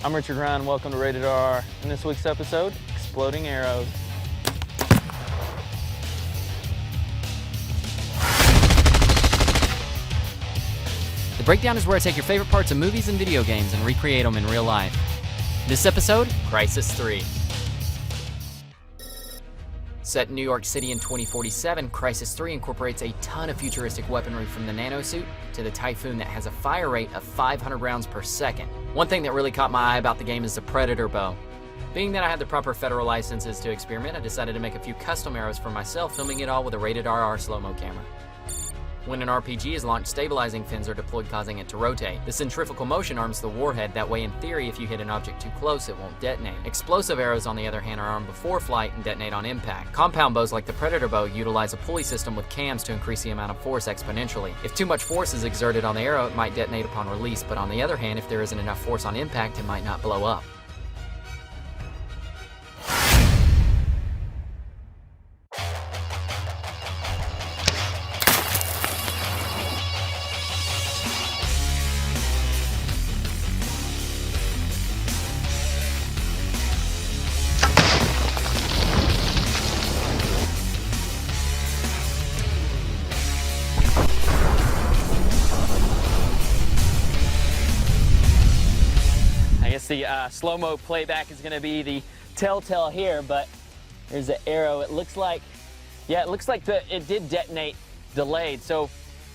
I'm Richard Ryan, welcome to Rated R. In this week's episode, exploding arrows. The Breakdown is where I take your favorite parts of movies and video games and recreate them in real life. This episode, Crysis 3. Set in New York City in 2047, Crysis 3 incorporates a ton of futuristic weaponry from the nanosuit to the Typhoon that has a fire rate of 500 rounds per second. One thing that really caught my eye about the game is the Predator bow. Being that I had the proper federal licenses to experiment, I decided to make a few custom arrows for myself, filming it all with a Rated RR slow-mo camera. When an RPG is launched, stabilizing fins are deployed, causing it to rotate. The centrifugal motion arms the warhead, that way in theory if you hit an object too close it won't detonate. Explosive arrows on the other hand are armed before flight and detonate on impact. Compound bows like the Predator bow utilize a pulley system with cams to increase the amount of force exponentially. If too much force is exerted on the arrow, it might detonate upon release, but on the other hand, if there isn't enough force on impact, it might not blow up. The slow-mo playback is going to be the telltale here, but there's the arrow. It looks like it did detonate delayed. So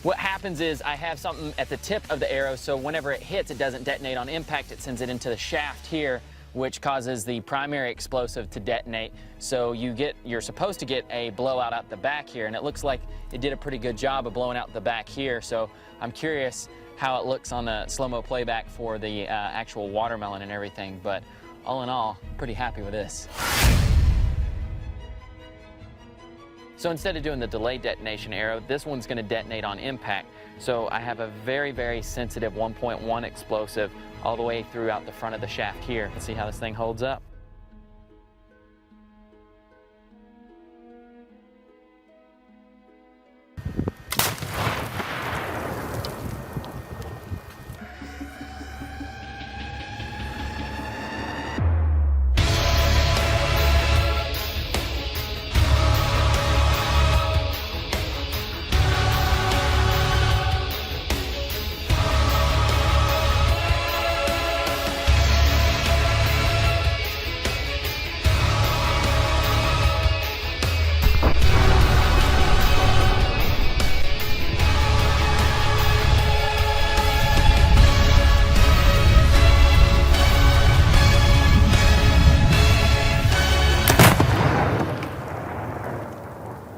what happens is I have something at the tip of the arrow, so whenever it hits, it doesn't detonate on impact. It sends it into the shaft here, which causes the primary explosive to detonate. So you're supposed to get a blowout out the back here, and it looks like it did a pretty good job of blowing out the back here. So I'm curious how it looks on the slow-mo playback for the actual watermelon and everything, but all in all, pretty happy with this. So instead of doing the delayed detonation arrow, this one's gonna detonate on impact. So I have a very, very sensitive 1.1 explosive all the way throughout the front of the shaft here. Let's see how this thing holds up.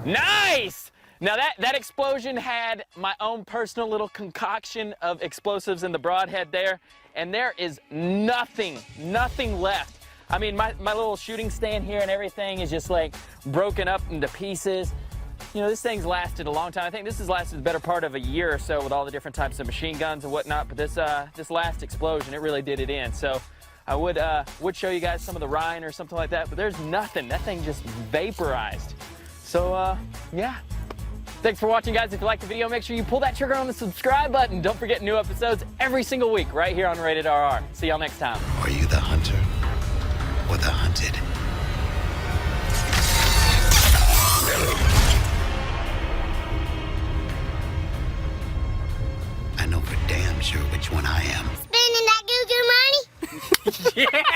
Nice! Now that explosion had my own personal little concoction of explosives in the broadhead there, and there is nothing left. I mean, my little shooting stand here and everything is just like broken up into pieces. You know, this thing's lasted a long time. I think this has lasted the better part of a year or so with all the different types of machine guns and whatnot, but this last explosion, it really did it in. So I would show you guys some of the Rhine or something like that, but there's nothing. That thing just vaporized. So, yeah. Thanks for watching, guys. If you liked the video, make sure you pull that trigger on the subscribe button. Don't forget new episodes every single week right here on Rated RR. See y'all next time. Are you the hunter or the hunted? I know for damn sure which one I am. Spending that goo-goo money? Yeah!